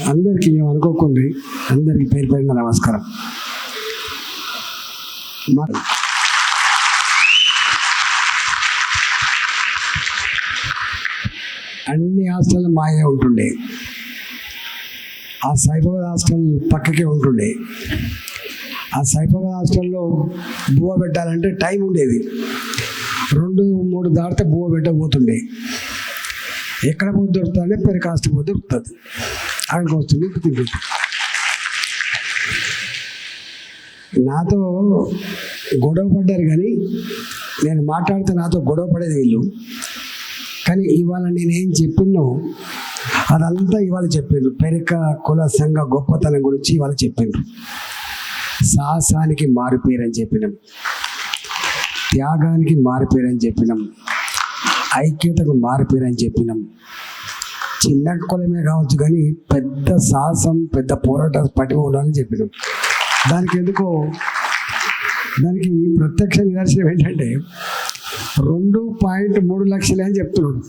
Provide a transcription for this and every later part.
అందరికీ ఏమనుకోకుంది, అందరికీ పేరు పేరున నమస్కారం. అన్ని హాస్టల్ మాయే ఉంటుండే. ఆ సైఫాబాద్ హాస్టల్ పక్కకే ఉంటుండే. ఆ సైఫాబాద్ హాస్టల్లో బువ్వ పెట్టాలంటే టైం ఉండేది. 2-3 దాటితే బువ్వ పెట్టకపోతుండే. ఎక్కడ పోతే దొరుకుతుందంటే పెరకాస్ట్ పోతే దొరుకుతుంది, అక్కడికి వస్తుంది తింటుంది. నాతో గొడవ పడ్డారు, కానీ నేను మాట్లాడితే నాతో గొడవ పడేది వీళ్ళు. కానీ ఇవాళ నేనేం చెప్పినో అదంతా ఇవాళ చెప్పిండ్రు. పెరక కుల సంఘ గొప్పతనం గురించి ఇవాళ చెప్పిండ్రు. సాహసానికి మారుపేరని చెప్పినాం, త్యాగానికి మారుపేరని చెప్పినాం, ఐక్యతకు మారుపేరని చెప్పినాం. చిన్న కులమే కావచ్చు, కానీ పెద్ద సాహసం, పెద్ద పోరాట పటిమ ఉండాలని చెప్పినాం. దానికి ప్రత్యక్ష నిదర్శనం ఏంటంటే 2.3 లక్షలే అని చెప్తున్నాడు.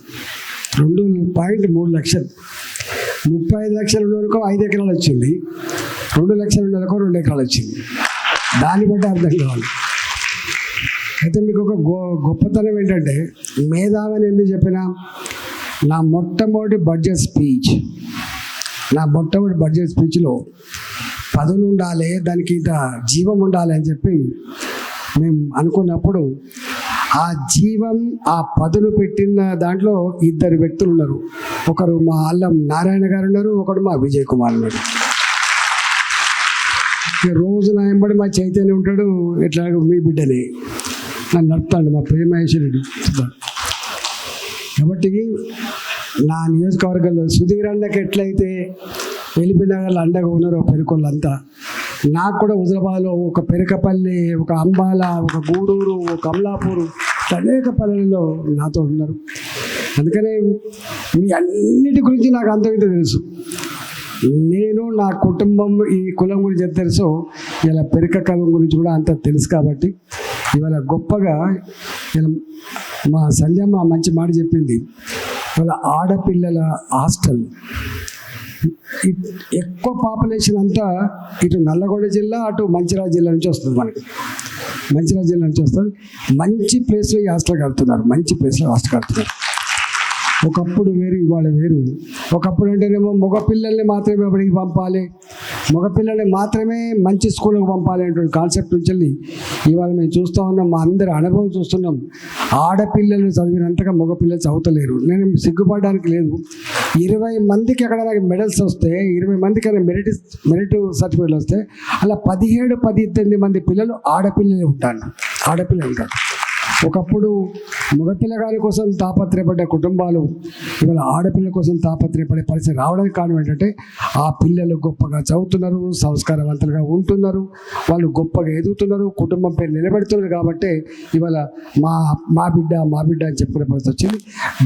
2.3 లక్షలు. 35 లక్షల వరకు 5 ఎకరాలు వచ్చింది, 2 లక్షల వరకు 2 ఎకరాలు వచ్చింది. దాన్ని బట్టి అర్థం కావాలి. అయితే మీకు ఒక గొప్పతనం ఏంటంటే, మేధావని ఎందుకు చెప్పినా, నా మొట్టమొదటి బడ్జెట్ స్పీచ్లో పదులు ఉండాలి, దానికి ఇంత జీవం ఉండాలి అని చెప్పి మేము అనుకున్నప్పుడు, ఆ జీవం, ఆ పదులు పెట్టిన దాంట్లో 2 వ్యక్తులు ఉన్నారు. ఒకరు మా అల్లం నారాయణ గారు ఉన్నారు, ఒకడు మా విజయ్ కుమార్ ఉన్నారు. రోజు నా వెంబడి మా చైతన్య ఉంటాడు, ఇట్లా మీ బిడ్డని నన్ను నడుపుతాడు, మా ప్రేమేశ్వరుడు. కాబట్టి నా నియోజకవర్గంలో సుధీర్ అన్నకి ఎట్లయితే ఎలిపినగర్లో అండగా ఉన్నారో పెరుకోళ్ళంతా, నాకు కూడా హుజరాబాద్లో ఒక పెరకపల్లి, ఒక అంబాల, ఒక గూడూరు, ఒక కమలాపూరు, అనేక పల్లెలలో నాతో ఉన్నారు. అందుకనే మీ అన్నిటి గురించి నాకు అంత ఇంత తెలుసు. నేను, నా కుటుంబం, ఈ కులం గురించి ఎంత తెలుసో ఇలా పెరక కులం గురించి కూడా అంత తెలుసు. కాబట్టి ఇవాళ గొప్పగా ఇలా మా సంధ్యమ్మ మంచి మాట చెప్పింది. ఇవాళ ఆడపిల్లల హాస్టల్ ఎక్కువ పాపులేషన్ అంతా ఇటు నల్లగొండ జిల్లా, అటు మంచిర్యాల జిల్లా నుంచి వస్తుంది. మనకి మంచిర్యాల జిల్లా నుంచి వస్తుంది. మంచి ప్లేస్లో ఈ హాస్టల్ కడుతున్నారు, మంచి ప్లేస్లో హాస్టల్ కడుతున్నారు. ఒకప్పుడు వేరు, ఇవాళ వేరు. ఒకప్పుడు అంటేనేమో మగపిల్లల్ని మాత్రమే అప్పటికి పంపాలి, మగపిల్లల్ని మాత్రమే మంచి స్కూల్కి పంపాలి అనేటువంటి కాన్సెప్ట్ నుంచి వెళ్ళి ఇవాళ మేము చూస్తూ ఉన్నాం. మా అందరి అనుభవం చూస్తున్నాం. ఆడపిల్లలు చదివినంతగా మగపిల్లలు చదువుతలేరు. నేను సిగ్గుపడడానికి లేదు. 20 మందికి అక్కడ నాకు మెడల్స్ వస్తే, 20 మందికి మెరిట్ సర్టిఫికేట్లు వస్తే, అలా 17-18 మంది పిల్లలు ఆడపిల్లలే ఉంటారు. ఒకప్పుడు మగపిల్లగారి కోసం తాపత్రయపడ్డ కుటుంబాలు ఇవాళ ఆడపిల్ల కోసం తాపత్రయపడే పరిస్థితి రావడానికి కారణం ఏంటంటే, ఆ పిల్లలు గొప్పగా చదువుతున్నారు, సంస్కారవంతులుగా ఉంటున్నారు, వాళ్ళు గొప్పగా ఎదుగుతున్నారు, కుటుంబం పేరు నిలబెడుతున్నారు. కాబట్టి ఇవాళ మా బిడ్డ అని చెప్పుకునే పరిస్థితి వచ్చింది.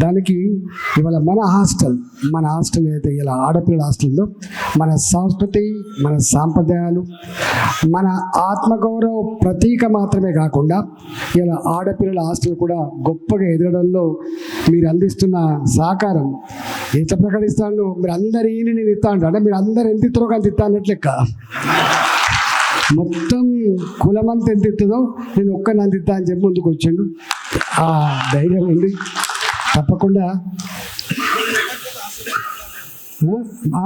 దానికి ఇవాళ మన హాస్టల్ అయితే ఇలా ఆడపిల్లల హాస్టల్ ఉందో, మన సంస్కృతి, మన సాంప్రదాయాలు, మన ఆత్మగౌరవ ప్రతీక మాత్రమే కాకుండా ఇలా ఆడపిల్లల హాస్టల్ కూడా గొప్పగా ఎదగడంలో మీరు అందిస్తున్న సహకారం ఎంత ప్రకటిస్తాను. మీరు అందరు నేను ఇస్తా అంటే మీరు అందరు ఎంత ఇస్తారో అంత ఇస్తా అన్నట్లు లెక్క. మొత్తం కులమంతా ఎంత ఇస్తుందో నేను ఒక్కరిని అంత ఇస్తా అని చెప్పి ముందుకు వచ్చిండు. ఆ ధైర్యం ఉంది. తప్పకుండా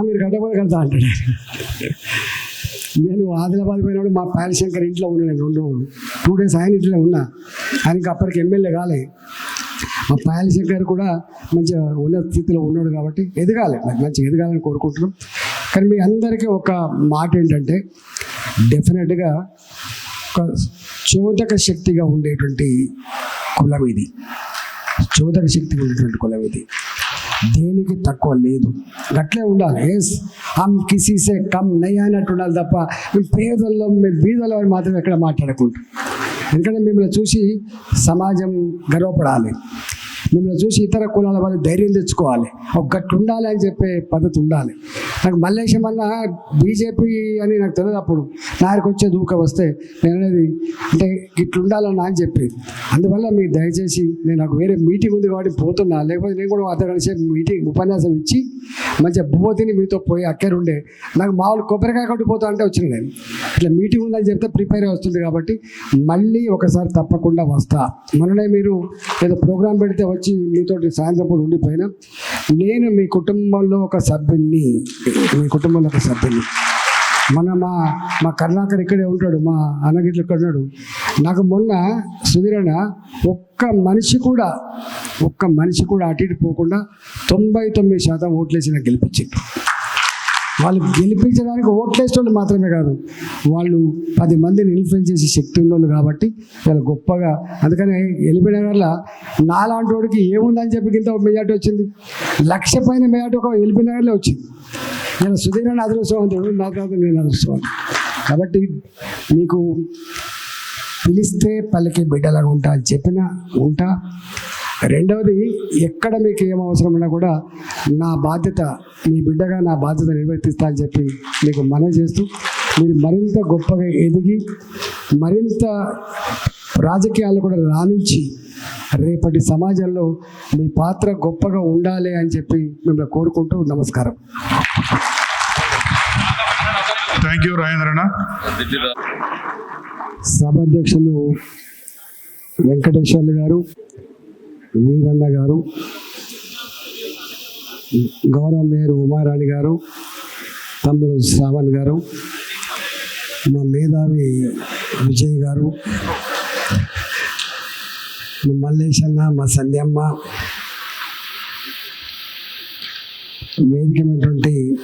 మీరు కట్టకపోతే కడతా అంటాడు. నేను ఆదిలాబాద్ పోయినప్పుడు మా పాలశంకర్ ఇంట్లో ఉన్నాను. 2 డేస్ ఆయన ఇంట్లో ఉన్నా. ఆయనకి అప్పటికి ఎమ్మెల్యే కాలే. మా పాలశంకర్ కూడా మంచిగా ఉన్నత స్థితిలో ఉన్నాడు. కాబట్టి మంచిగా ఎదగాలని కోరుకుంటున్నాం. కానీ మీ అందరికీ ఒక మాట ఏంటంటే, డెఫినెట్గా ఒక చోదక శక్తిగా ఉండేటువంటి కులం ఇది. దేనికి తక్కువ లేదు, గట్లే ఉండాలి. హమ్ కిసీసే కమ్ నై అన్నట్టు ఉండాలి తప్ప మేము బీదలో మాత్రం ఎక్కడ మాట్లాడకుండా. ఎందుకంటే మిమ్మల్ని చూసి సమాజం గర్వపడాలి, మిమ్మల్ని చూసి ఇతర కులాల వాళ్ళు ధైర్యం తెచ్చుకోవాలి, ఒక గట్టు ఉండాలి అని చెప్పే పద్ధతి ఉండాలి. నాకు మల్లేశం అన్న బీజేపీ అని నాకు తెలియదు. అప్పుడు నాకు వచ్చే దూక వస్తే నేను అనేది అంటే ఇట్లా ఉండాలన్నా అని చెప్పేది. అందువల్ల మీరు దయచేసి, నేను నాకు వేరే మీటింగ్ ఉంది కాబట్టి పోతున్నా, లేకపోతే నేను కూడా అతను కలిసి ఉపన్యాసం ఇచ్చి మంచిగా బువ్వ తిని మీతో పోయి అక్కరుండే నాకు మామూలు కొబ్బరికాయ కొట్టిపోతా అంటే వచ్చిన నేను ఇట్లా మీటింగ్ ఉందని చెప్తే ప్రిపేర్ వస్తుంది కాబట్టి మళ్ళీ ఒకసారి తప్పకుండా వస్తా. మొన్ననే మీరు ఏదో ప్రోగ్రాం పెడితే వచ్చి మీతోటి సాయంత్రం పూట ఉండిపోయినా. నేను మీ కుటుంబంలో ఒక సభ్యుని, మా కర్ణాకర్ ఇక్కడే ఉంటాడు, మా అన్నగిట్లు ఇక్కడ ఉన్నాడు. నాకు మొన్న సుధీరణ ఒక్క మనిషి కూడా అటు ఇటు పోకుండా 99% ఓట్లేసి నాకు గెలిపించారు. వాళ్ళు గెలిపించడానికి ఓట్లేసేవాళ్ళు మాత్రమే కాదు, వాళ్ళు 10 మందిని ఇన్ఫ్లుయెన్స్ చేసే శక్తి ఉన్నోళ్ళు కాబట్టి వాళ్ళు గొప్పగా. అందుకని ఎల్బీనగర్లో నాలాంటి వాడికి ఏముందని చెప్పి ఇంత మెజార్టీ వచ్చింది. 1,00,000 పైన మెజార్టీ ఒక ఎల్బీనగర్లో వచ్చింది. నేను సుధీరణ అదృష్టవంతుడు, నా తర్వాత నేను అదృష్టవంతుడు. కాబట్టి మీకు పిలిస్తే పలికి బిడ్డలాగా ఉంటా అని చెప్పినా ఉంటా. రెండవది, ఎక్కడ మీకు ఏం అవసరం ఉన్నా కూడా నా బాధ్యత, మీ బిడ్డగా నా బాధ్యత నిర్వర్తిస్తా అని చెప్పి మీకు మనవి చేస్తూ, మీరు మరింత గొప్పగా ఎదిగి మరింత రాజకీయాలు కూడా రాణించి రేపటి సమాజంలో మీ పాత్ర గొప్పగా ఉండాలి అని చెప్పి మిమ్మల్ని కోరుకుంటూ నమస్కారం. థ్యాంక్ యూ రాజేంద్రన్న. సభాధ్యక్షులు వెంకటేశ్వర్లు గారు, వీరన్న గారు, గౌరవ మేయర్ ఉమారాణి గారు, తమ్ముడు శ్రావణ్ గారు, మా మేధావి విజయ్ గారు, మా మల్లేశన్న, మా సంధ్యమ్మ, వేదికమైనటువంటి